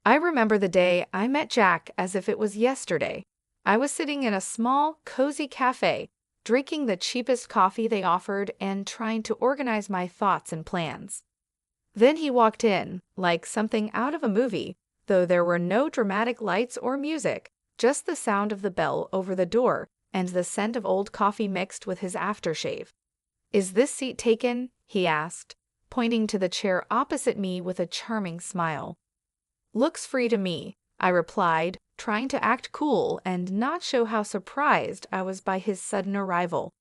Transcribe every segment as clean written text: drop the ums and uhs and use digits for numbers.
I remember the day I met Jack as if it was yesterday. I was sitting in a small, cozy cafe, drinking the cheapest coffee they offered and trying to organize my thoughts and plans. Then he walked in, like something out of a movie, though there were no dramatic lights or music, just the sound of the bell over the door and the scent of old coffee mixed with his aftershave. "Is this seat taken?" he asked, pointing to the chair opposite me with a charming smile. "Looks free to me," I replied, trying to act cool and not show how surprised I was by his sudden arrival.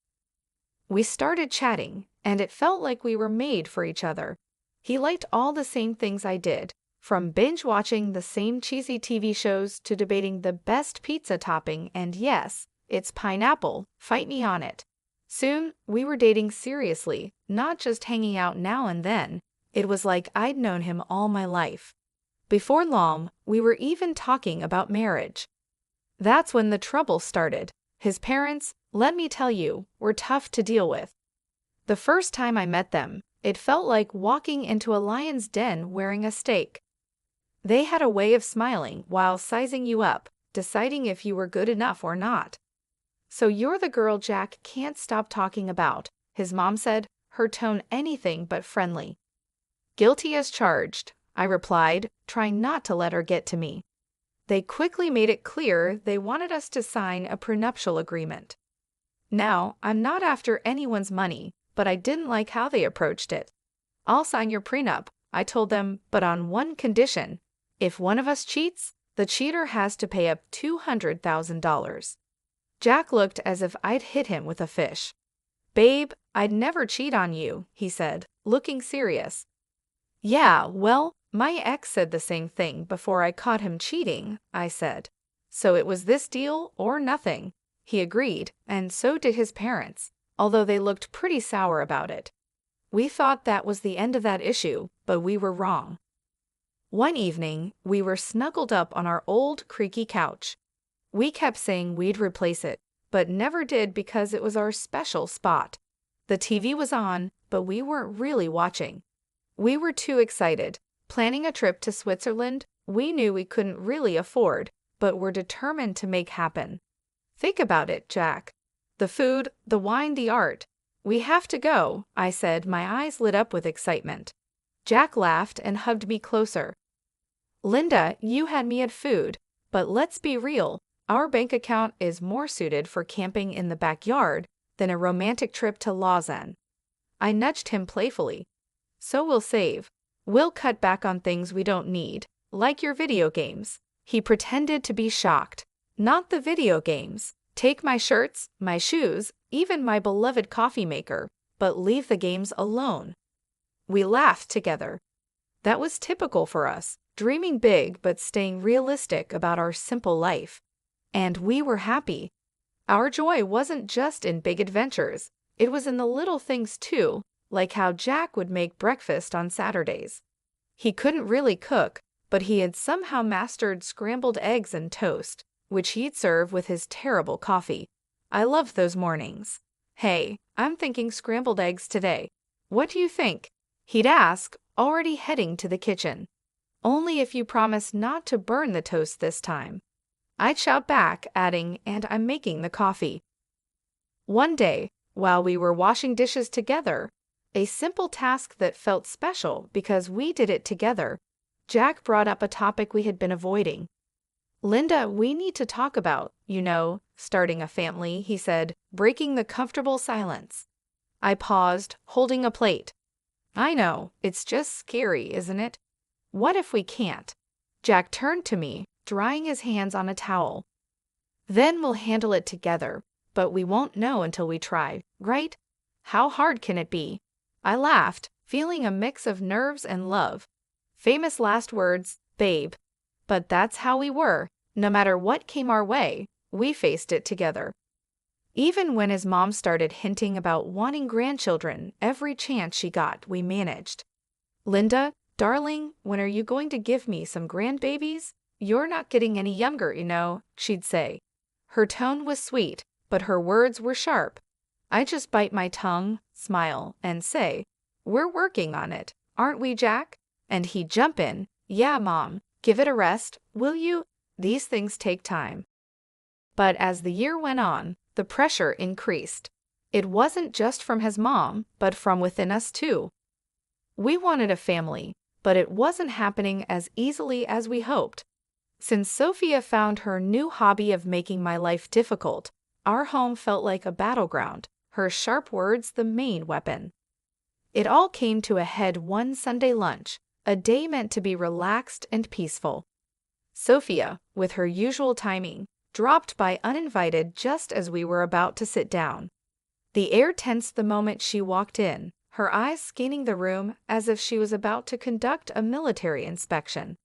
We started chatting, and it felt like we were made for each other. He liked all the same things I did, from binge-watching the same cheesy TV shows to debating the best pizza topping, and yes, it's pineapple, fight me on it. Soon, we were dating seriously, not just hanging out now and then. It was like I'd known him all my life. Before long, we were even talking about marriage. That's when the trouble started. His parents, let me tell you, were tough to deal with. The first time I met them, it felt like walking into a lion's den wearing a steak. They had a way of smiling while sizing you up, deciding if you were good enough or not. "So you're the girl Jack can't stop talking about," his mom said, her tone anything but friendly. "Guilty as charged," I replied, trying not to let her get to me. They quickly made it clear they wanted us to sign a prenuptial agreement. Now, I'm not after anyone's money, but I didn't like how they approached it. "I'll sign your prenup," I told them, "but on one condition. If one of us cheats, the cheater has to pay up $200,000. Jack looked as if I'd hit him with a fish. "Babe, I'd never cheat on you," he said, looking serious. "Yeah, well, my ex said the same thing before I caught him cheating," I said. "So it was this deal or nothing." He agreed, and so did his parents, although they looked pretty sour about it. We thought that was the end of that issue, but we were wrong. One evening, we were snuggled up on our old creaky couch. We kept saying we'd replace it, but never did because it was our special spot. The TV was on, but we weren't really watching. We were too excited, planning a trip to Switzerland we knew we couldn't really afford, but were determined to make happen. "Think about it, Jack. The food, the wine, the art. We have to go," I said, my eyes lit up with excitement. Jack laughed and hugged me closer. "Linda, you had me at food, but let's be real. Our bank account is more suited for camping in the backyard than a romantic trip to Lausanne." I nudged him playfully. "So we'll save. We'll cut back on things we don't need, like your video games." He pretended to be shocked. "Not the video games. Take my shirts, my shoes, even my beloved coffee maker, but leave the games alone." We laughed together. That was typical for us, dreaming big but staying realistic about our simple life. And we were happy. Our joy wasn't just in big adventures. It was in the little things too, like how Jack would make breakfast on Saturdays. He couldn't really cook, but he had somehow mastered scrambled eggs and toast, which he'd serve with his terrible coffee. I loved those mornings. "Hey, I'm thinking scrambled eggs today. What do you think?" he'd ask, already heading to the kitchen. "Only if you promise not to burn the toast this time." I'd shout back, adding, "And I'm making the coffee." One day, while we were washing dishes together, a simple task that felt special because we did it together, Jack brought up a topic we had been avoiding. "Linda, we need to talk about, starting a family," he said, breaking the comfortable silence. I paused, holding a plate. "I know, it's just scary, isn't it? What if we can't?" Jack turned to me, drying his hands on a towel. "Then we'll handle it together, but we won't know until we try, right? How hard can it be?" I laughed, feeling a mix of nerves and love. Famous last words, babe. But that's how we were. No matter what came our way, we faced it together. Even when his mom started hinting about wanting grandchildren every chance she got, we managed. "Linda, darling, when are you going to give me some grandbabies? You're not getting any younger, she'd say. Her tone was sweet, but her words were sharp. I just bite my tongue, smile, and say, "We're working on it, aren't we, Jack?" And he'd jump in, "Yeah, Mom, Give it a rest, will you? These things take time. But as the year went on, the pressure increased. It wasn't just from his mom, but from within us too. We wanted a family, but it wasn't happening as easily as we hoped. Since Sophia found her new hobby of making my life difficult, our home felt like a battleground, her sharp words the main weapon. It all came to a head one Sunday lunch, a day meant to be relaxed and peaceful. Sophia, with her usual timing, dropped by uninvited just as we were about to sit down. The air tensed the moment she walked in, her eyes scanning the room as if she was about to conduct a military inspection.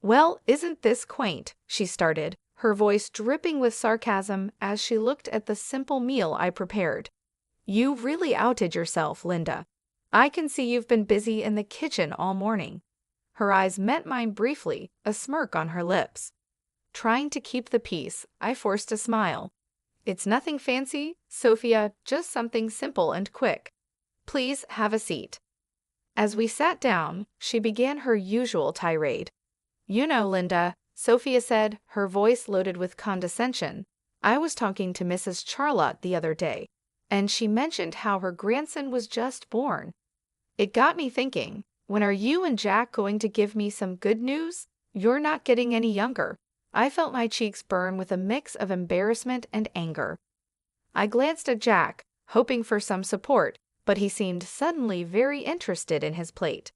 "Well, isn't this quaint?" she started, her voice dripping with sarcasm as she looked at the simple meal I prepared. "You really outed yourself, Linda. I can see you've been busy in the kitchen all morning." Her eyes met mine briefly, a smirk on her lips. Trying to keep the peace, I forced a smile. "It's nothing fancy, Sophia, just something simple and quick. Please have a seat." As we sat down, she began her usual tirade. "You know, Linda," Sophia said, her voice loaded with condescension, "I was talking to Mrs. Charlotte the other day, and she mentioned how her grandson was just born. It got me thinking, when are you and Jack going to give me some good news? You're not getting any younger." I felt my cheeks burn with a mix of embarrassment and anger. I glanced at Jack, hoping for some support, but he seemed suddenly very interested in his plate.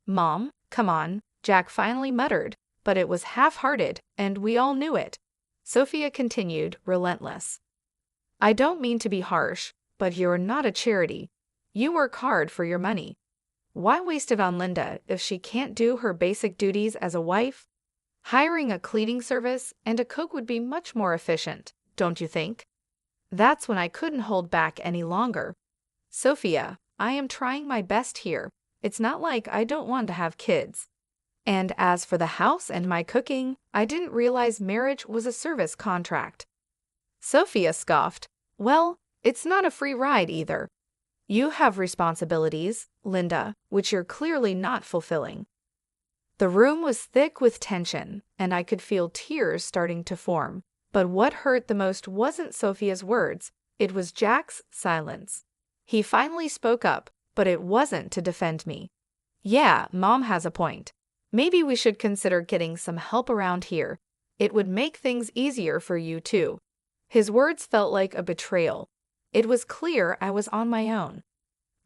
"Mom, come on," Jack finally muttered, but it was half-hearted, and we all knew it. Sophia continued, relentless. "I don't mean to be harsh, but you're not a charity. You work hard for your money. Why waste it on Linda if she can't do her basic duties as a wife? Hiring a cleaning service and a cook would be much more efficient, don't you think?" That's when I couldn't hold back any longer. "Sophia, I am trying my best here. It's not like I don't want to have kids. And as for the house and my cooking, I didn't realize marriage was a service contract." Sophia scoffed. "Well, it's not a free ride either. You have responsibilities, Linda, which you're clearly not fulfilling." The room was thick with tension, and I could feel tears starting to form. But what hurt the most wasn't Sophia's words, it was Jack's silence. He finally spoke up, but it wasn't to defend me. "Yeah, Mom has a point. Maybe we should consider getting some help around here. It would make things easier for you too." His words felt like a betrayal. It was clear I was on my own.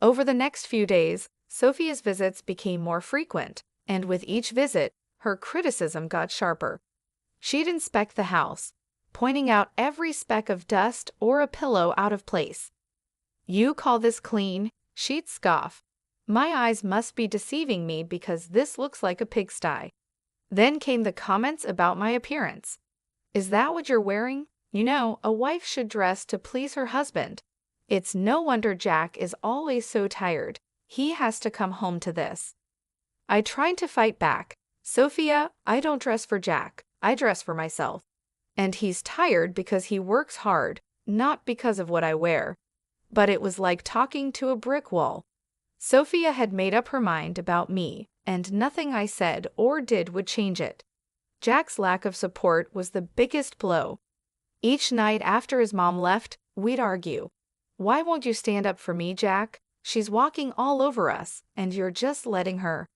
Over the next few days, Sophia's visits became more frequent, and with each visit, her criticism got sharper. She'd inspect the house, pointing out every speck of dust or a pillow out of place. "You call this clean?" she'd scoff. "My eyes must be deceiving me because this looks like a pigsty." Then came the comments about my appearance. "Is that what you're wearing? You know, a wife should dress to please her husband. It's no wonder Jack is always so tired. He has to come home to this." I tried to fight back. "Sophia, I don't dress for Jack. I dress for myself. And he's tired because he works hard, not because of what I wear." But it was like talking to a brick wall. Sophia had made up her mind about me, and nothing I said or did would change it. Jack's lack of support was the biggest blow. Each night after his mom left, we'd argue. "Why won't you stand up for me, Jack? She's walking all over us, and you're just letting her."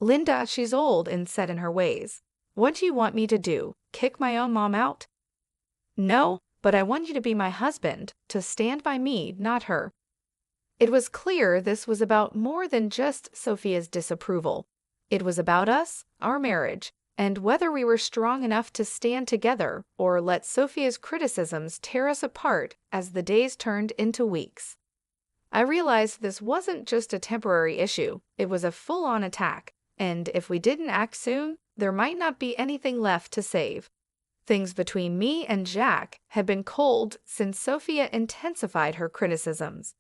"Linda, she's old and set in her ways. What do you want me to do? Kick my own mom out?" "No, but I want you to be my husband, to stand by me, not her." It was clear this was about more than just Sophia's disapproval. It was about us, our marriage, and whether we were strong enough to stand together or let Sophia's criticisms tear us apart as the days turned into weeks. I realized this wasn't just a temporary issue, it was a full-on attack, and if we didn't act soon, there might not be anything left to save. Things between me and Jack had been cold since Sophia intensified her criticisms.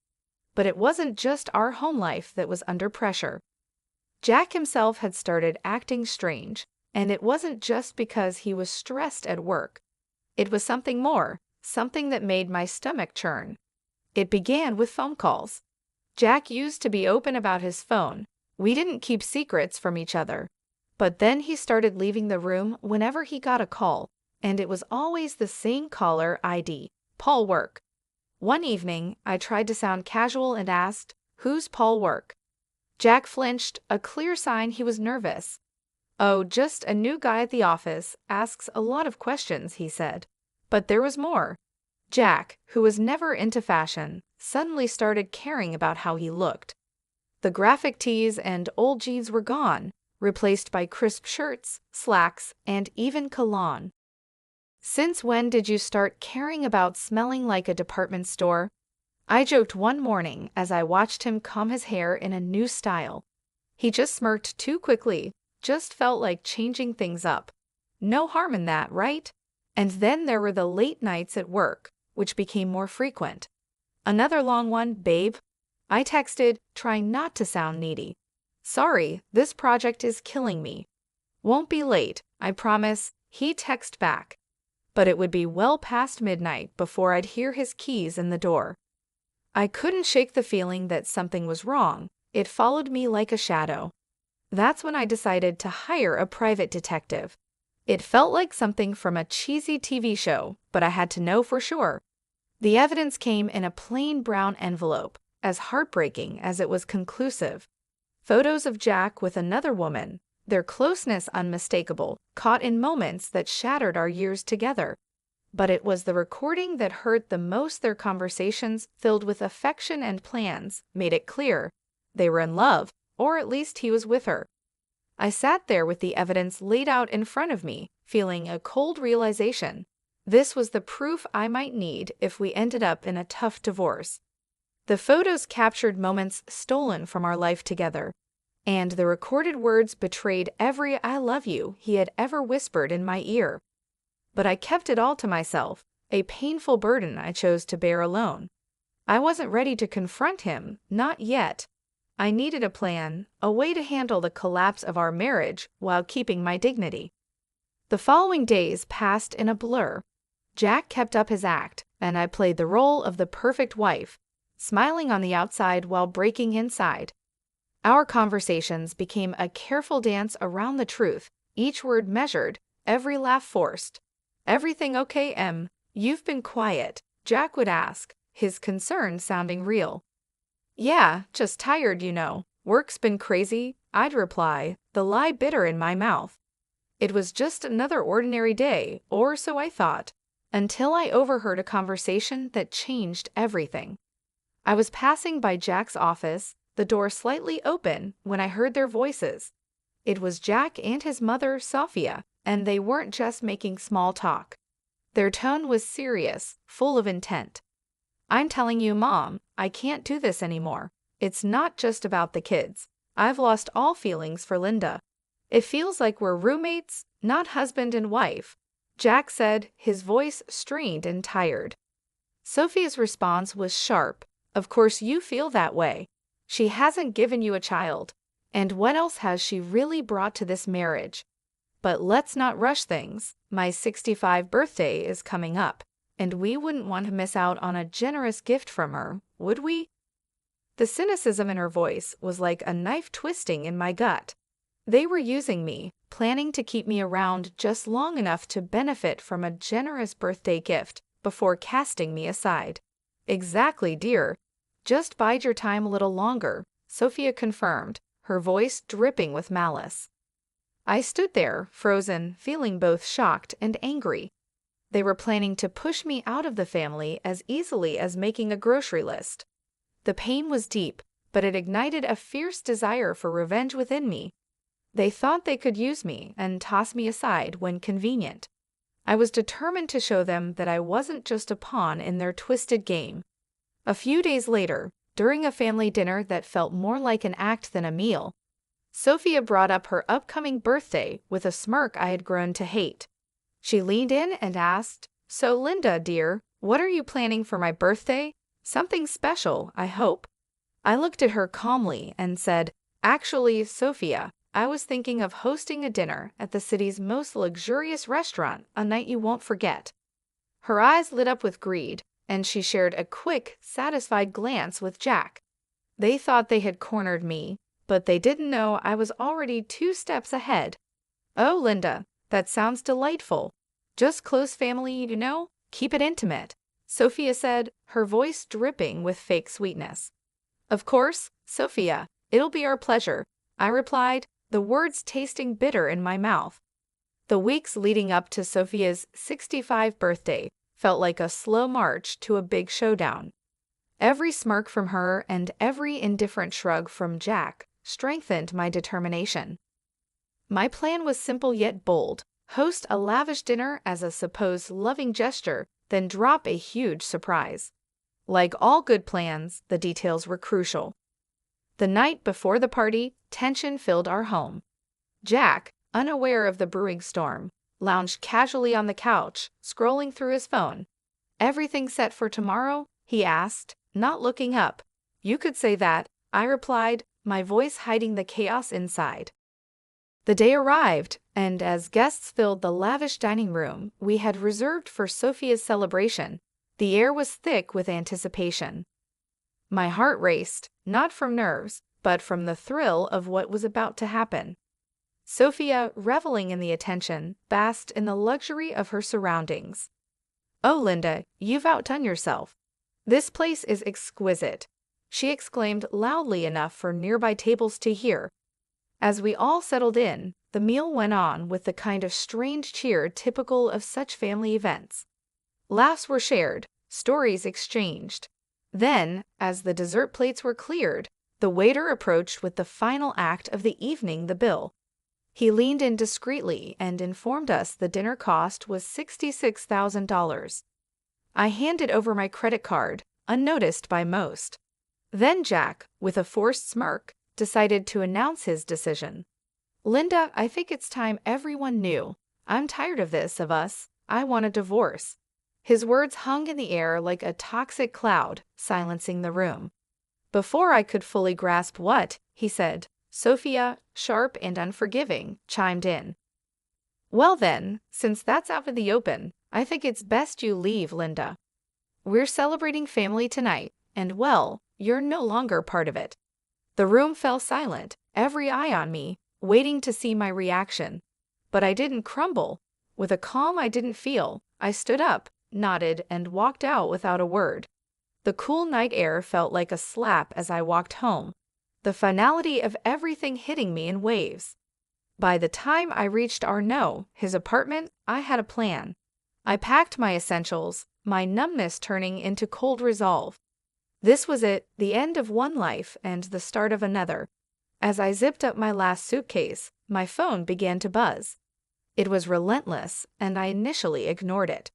But it wasn't just our home life that was under pressure. Jack himself had started acting strange, and it wasn't just because he was stressed at work. It was something more, something that made my stomach churn. It began with phone calls. Jack used to be open about his phone. We didn't keep secrets from each other. But then he started leaving the room whenever he got a call, and it was always the same caller ID, Paul Work. One evening, I tried to sound casual and asked, "Who's Paul Work?" Jack flinched, a clear sign he was nervous. "Oh, just a new guy at the office, asks a lot of questions," he said. But there was more. Jack, who was never into fashion, suddenly started caring about how he looked. The graphic tees and old jeans were gone, replaced by crisp shirts, slacks, and even cologne. "Since when did you start caring about smelling like a department store?" I joked one morning as I watched him comb his hair in a new style. He just smirked too quickly, just felt like changing things up. No harm in that, right? And then there were the late nights at work, which became more frequent. "Another long one, babe?" I texted, trying not to sound needy. "Sorry, this project is killing me." "Won't be late, I promise," he'd text back. But it would be well past midnight before I'd hear his keys in the door. I couldn't shake the feeling that something was wrong. It followed me like a shadow. That's when I decided to hire a private detective. It felt like something from a cheesy TV show, but I had to know for sure. The evidence came in a plain brown envelope, as heartbreaking as it was conclusive. Photos of Jack with another woman, their closeness unmistakable, caught in moments that shattered our years together. But it was the recording that hurt the most. Their conversations, filled with affection and plans, made it clear they were in love, or at least he was with her. I sat there with the evidence laid out in front of me, feeling a cold realization. This was the proof I might need if we ended up in a tough divorce. The photos captured moments stolen from our life together, and the recorded words betrayed every "I love you" he had ever whispered in my ear. But I kept it all to myself, a painful burden I chose to bear alone. I wasn't ready to confront him, not yet. I needed a plan, a way to handle the collapse of our marriage while keeping my dignity. The following days passed in a blur. Jack kept up his act, and I played the role of the perfect wife, smiling on the outside while breaking inside. Our conversations became a careful dance around the truth, each word measured, every laugh forced. "Everything okay, Em? You've been quiet," Jack would ask, his concern sounding real. "Yeah, just tired, you know. Work's been crazy," I'd reply, the lie bitter in my mouth. It was just another ordinary day, or so I thought, until I overheard a conversation that changed everything. I was passing by Jack's office, the door slightly open, when I heard their voices. It was Jack and his mother, Sophia, and they weren't just making small talk. Their tone was serious, full of intent. "I'm telling you, Mom, I can't do this anymore. It's not just about the kids. I've lost all feelings for Linda. It feels like we're roommates, not husband and wife," Jack said, his voice strained and tired. Sophia's response was sharp. "Of course you feel that way. She hasn't given you a child. And what else has she really brought to this marriage? But let's not rush things. My 65th birthday is coming up, and we wouldn't want to miss out on a generous gift from her, would we?" The cynicism in her voice was like a knife twisting in my gut. They were using me, planning to keep me around just long enough to benefit from a generous birthday gift before casting me aside. "Exactly, dear. Just bide your time a little longer," Sophia confirmed, her voice dripping with malice. I stood there, frozen, feeling both shocked and angry. They were planning to push me out of the family as easily as making a grocery list. The pain was deep, but it ignited a fierce desire for revenge within me. They thought they could use me and toss me aside when convenient. I was determined to show them that I wasn't just a pawn in their twisted game. A few days later, during a family dinner that felt more like an act than a meal, Sophia brought up her upcoming birthday with a smirk I had grown to hate. She leaned in and asked, "So Linda, dear, what are you planning for my birthday? Something special, I hope." I looked at her calmly and said, "Actually, Sophia, I was thinking of hosting a dinner at the city's most luxurious restaurant, a night you won't forget." Her eyes lit up with greed, and she shared a quick, satisfied glance with Jack. They thought they had cornered me, but they didn't know I was already 2 steps ahead. Oh, Linda, that sounds delightful. Just close family, keep it intimate, Sophia said, her voice dripping with fake sweetness. Of course, Sophia, it'll be our pleasure, I replied, the words tasting bitter in my mouth. The weeks leading up to Sophia's 65th birthday felt like a slow march to a big showdown. Every smirk from her and every indifferent shrug from Jack strengthened my determination. My plan was simple yet bold: host a lavish dinner as a supposed loving gesture, then drop a huge surprise. Like all good plans, the details were crucial. The night before the party, tension filled our home. Jack, unaware of the brewing storm, lounged casually on the couch, scrolling through his phone. "Everything set for tomorrow?" he asked, not looking up. "You could say that," I replied, my voice hiding the chaos inside. The day arrived, and as guests filled the lavish dining room we had reserved for Sophia's celebration, the air was thick with anticipation. My heart raced, not from nerves, but from the thrill of what was about to happen. Sophia, reveling in the attention, basked in the luxury of her surroundings. "Oh, Linda, you've outdone yourself. This place is exquisite," she exclaimed loudly enough for nearby tables to hear. As we all settled in, the meal went on with the kind of strange cheer typical of such family events. Laughs were shared, stories exchanged. Then, as the dessert plates were cleared, the waiter approached with the final act of the evening, the bill. He leaned in discreetly and informed us the dinner cost was $66,000. I handed over my credit card, unnoticed by most. Then Jack, with a forced smirk, decided to announce his decision. "Linda, I think it's time everyone knew. I'm tired of this, of us. I want a divorce." His words hung in the air like a toxic cloud, silencing the room. Before I could fully grasp what he said, Sophia, sharp and unforgiving, chimed in. "Well then, since that's out in the open, I think it's best you leave, Linda. We're celebrating family tonight, and well, you're no longer part of it." The room fell silent, every eye on me, waiting to see my reaction. But I didn't crumble. With a calm I didn't feel, I stood up, nodded, and walked out without a word. The cool night air felt like a slap as I walked home, the finality of everything hitting me in waves. By the time I reached his apartment, I had a plan. I packed my essentials, my numbness turning into cold resolve. This was it, the end of one life and the start of another. As I zipped up my last suitcase, my phone began to buzz. It was relentless, and I initially ignored it.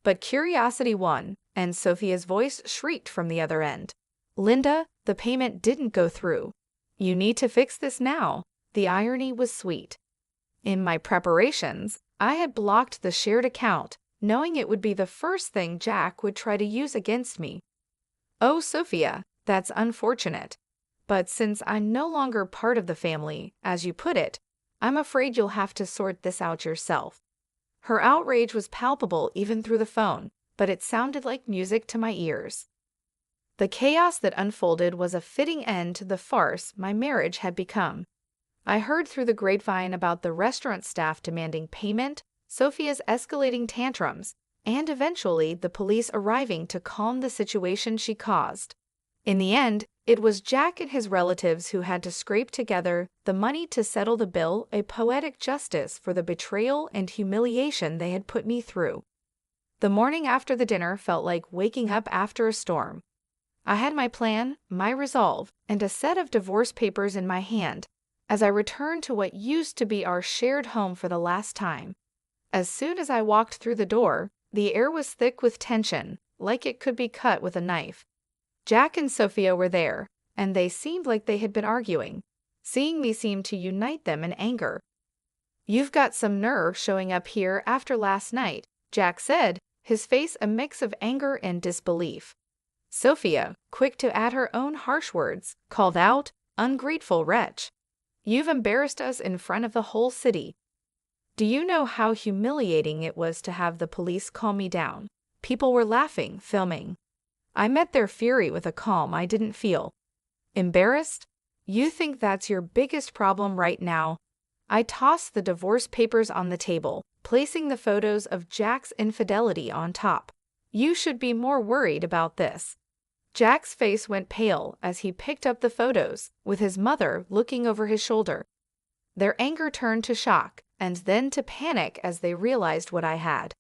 But curiosity won, and Sophia's voice shrieked from the other end. "Linda, the payment didn't go through. You need to fix this now." The irony was sweet. In my preparations, I had blocked the shared account, knowing it would be the first thing Jack would try to use against me. "Oh, Sophia, that's unfortunate. But since I'm no longer part of the family, as you put it, I'm afraid you'll have to sort this out yourself." Her outrage was palpable even through the phone, but it sounded like music to my ears. The chaos that unfolded was a fitting end to the farce my marriage had become. I heard through the grapevine about the restaurant staff demanding payment, Sophia's escalating tantrums, and eventually the police arriving to calm the situation she caused. In the end, it was Jack and his relatives who had to scrape together the money to settle the bill, a poetic justice for the betrayal and humiliation they had put me through. The morning after the dinner felt like waking up after a storm. I had my plan, my resolve, and a set of divorce papers in my hand as I returned to what used to be our shared home for the last time. As soon as I walked through the door, the air was thick with tension, like it could be cut with a knife. Jack and Sophia were there, and they seemed like they had been arguing. Seeing me seemed to unite them in anger. "You've got some nerve showing up here after last night," Jack said, his face a mix of anger and disbelief. Sophia, quick to add her own harsh words, called out, "Ungrateful wretch. You've embarrassed us in front of the whole city." Do you know how humiliating it was to have the police calm me down? People were laughing, filming. I met their fury with a calm I didn't feel. "Embarrassed? You think that's your biggest problem right now?" I tossed the divorce papers on the table, placing the photos of Jack's infidelity on top. You should be more worried about this. Jack's face went pale as he picked up the photos, with his mother looking over his shoulder. Their anger turned to shock, and then to panic as they realized what I had.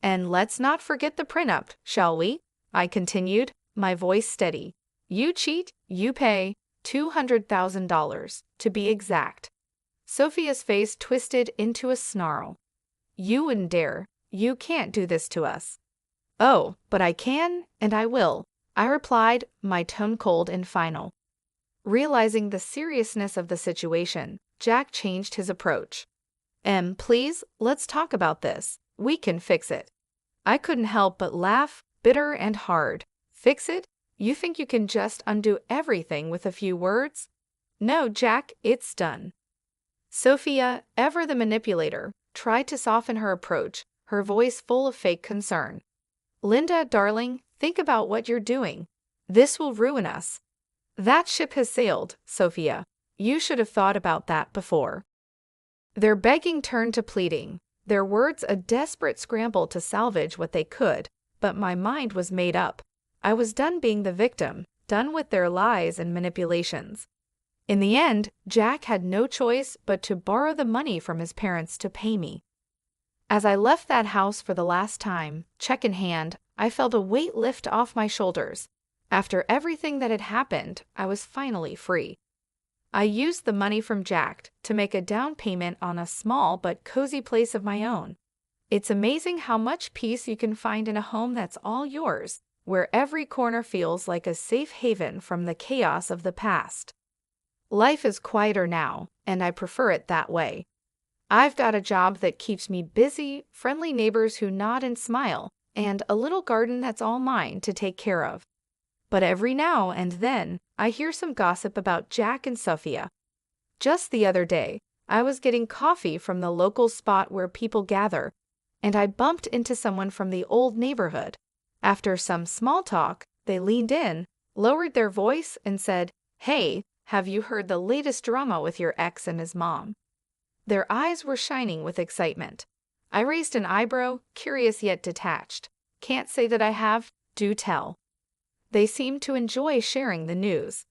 And let's not forget the prenup, shall we? I continued, my voice steady. You cheat, you pay $200,000, to be exact. Sophia's face twisted into a snarl. You wouldn't dare. You can't do this to us. Oh, but I can, and I will, I replied, my tone cold and final. Realizing the seriousness of the situation, Jack changed his approach. Please, let's talk about this. We can fix it. I couldn't help but laugh, bitter and hard. Fix it? You think you can just undo everything with a few words? No, Jack, it's done. Sophia, ever the manipulator, tried to soften her approach, her voice full of fake concern. Linda, darling, think about what you're doing. This will ruin us. That ship has sailed, Sophia. You should have thought about that before. Their begging turned to pleading, their words a desperate scramble to salvage what they could, but my mind was made up. I was done being the victim, done with their lies and manipulations. In the end, Jack had no choice but to borrow the money from his parents to pay me. As I left that house for the last time, check in hand, I felt a weight lift off my shoulders. After everything that had happened, I was finally free. I used the money from Jack to make a down payment on a small but cozy place of my own. It's amazing how much peace you can find in a home that's all yours, where every corner feels like a safe haven from the chaos of the past. Life is quieter now, and I prefer it that way. I've got a job that keeps me busy, friendly neighbors who nod and smile, and a little garden that's all mine to take care of. But every now and then, I hear some gossip about Jack and Sophia. Just the other day, I was getting coffee from the local spot where people gather, and I bumped into someone from the old neighborhood. After some small talk, they leaned in, lowered their voice, and said, "Hey, have you heard the latest drama with your ex and his mom?" Their eyes were shining with excitement. I raised an eyebrow, curious yet detached. Can't say that I have, do tell. They seemed to enjoy sharing the news.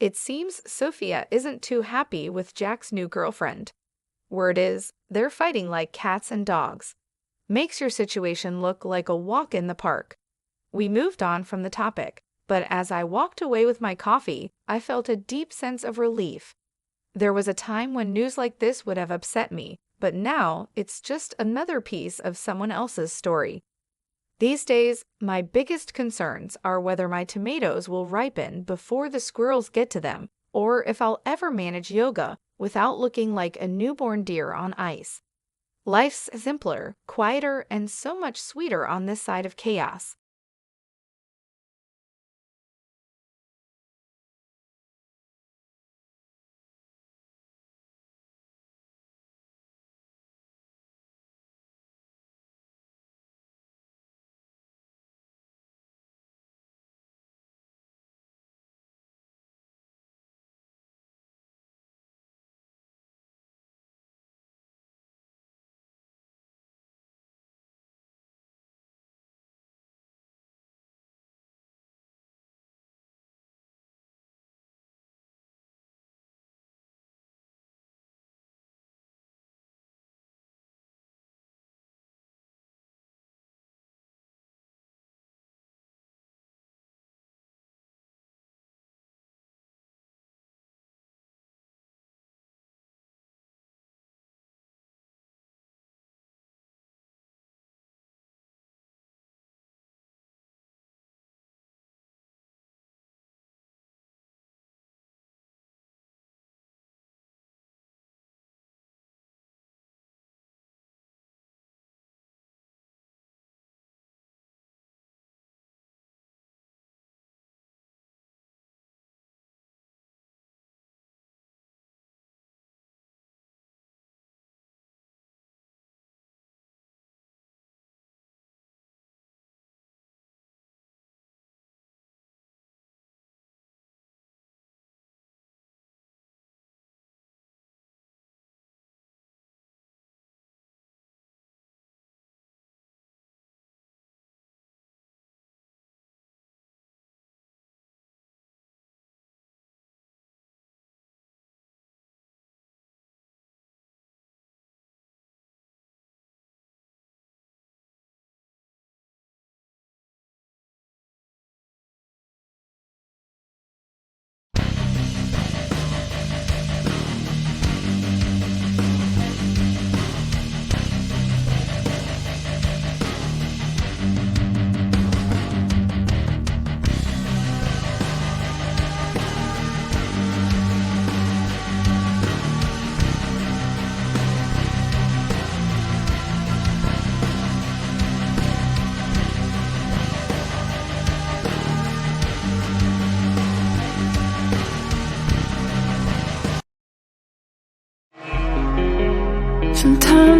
It seems Sophia isn't too happy with Jack's new girlfriend. Word is, they're fighting like cats and dogs. Makes your situation look like a walk in the park. We moved on from the topic, but as I walked away with my coffee, I felt a deep sense of relief. There was a time when news like this would have upset me, but now it's just another piece of someone else's story. These days, my biggest concerns are whether my tomatoes will ripen before the squirrels get to them, or if I'll ever manage yoga without looking like a newborn deer on ice. Life's simpler, quieter, and so much sweeter on this side of chaos.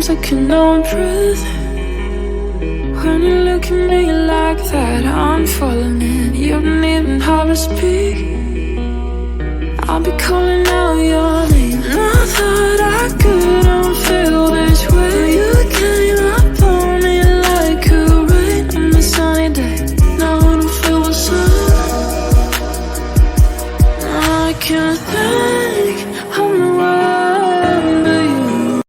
times I cannot breathe. When you look at me like that, I'm falling in. You don't even have to speak. I'll be calling out your name. Not that I couldn't feel this way. You came up on me like a rain on a sunny day. Now I don't feel the sun. I can't